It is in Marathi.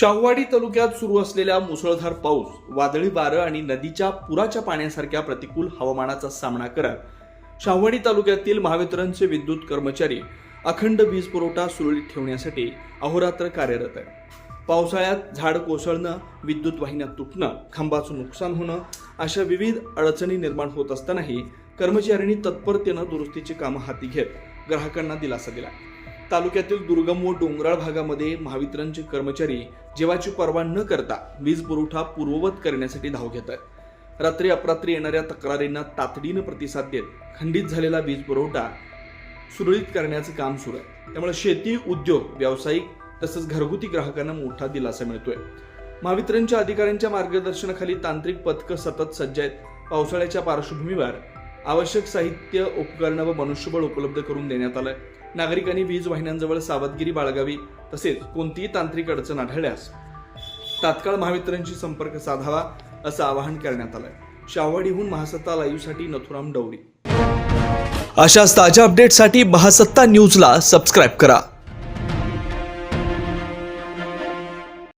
शाहूवाडी तालुक्यात सुरू असलेल्या मुसळधार पाऊस, वादळी वारं आणि नदीच्या पुराच्या पाण्यासारख्या प्रतिकूल हवामानाचा सामना करत शाहूवाडी तालुक्यातील महावितरणचे विद्युत कर्मचारी अखंड वीज पुरवठा सुरळीत ठेवण्यासाठी अहोरात्र कार्यरत आहेत. पावसाळ्यात झाड कोसळणं, विद्युत वाहिन्या तुटणं, खांबाचं नुकसान होणं अशा विविध अडचणी निर्माण होत असतानाही कर्मचाऱ्यांनी तत्परतेनं दुरुस्तीची कामं हाती घेत ग्राहकांना दिलासा दिला. तालुक्यातील दुर्गम व डोंगराळ भागामध्ये महावितरणचे कर्मचारी जीवाची पर्वा न करता वीज पुरवठा पूर्ववत करण्यासाठी धाव घेत आहेत. रात्री अपरात्री येणाऱ्या तक्रारींना तातडीनं प्रतिसाद देत खंडित झालेला वीज पुरवठा सुरळीत करण्याचं काम सुरू आहे. त्यामुळे शेती, उद्योग, व्यावसायिक तसंच घरगुती ग्राहकांना मोठा दिलासा मिळतोय. महावितरणच्या अधिकाऱ्यांच्या मार्गदर्शनाखाली तांत्रिक पथकं सतत सज्ज आहेत. पावसाळ्याच्या पार्श्वभूमीवर आवश्यक साहित्य, उपकरणं व मनुष्यबळ उपलब्ध करून देण्यात आलंय. नागरिकांनी वीज वाहिन्यांजवळ सावधगिरी बाळगावी, तसेच कोणतीही तांत्रिक अडचण आढळल्यास तात्काळ महावितरणशी संपर्क साधावा असं आवाहन करण्यात आलंय. शाहूवाडीहून महासत्ता लाईव्हसाठी नथुराम डवरी. अशाच ताज्या अपडेटसाठी महासत्ता न्यूजला सबस्क्राईब करा.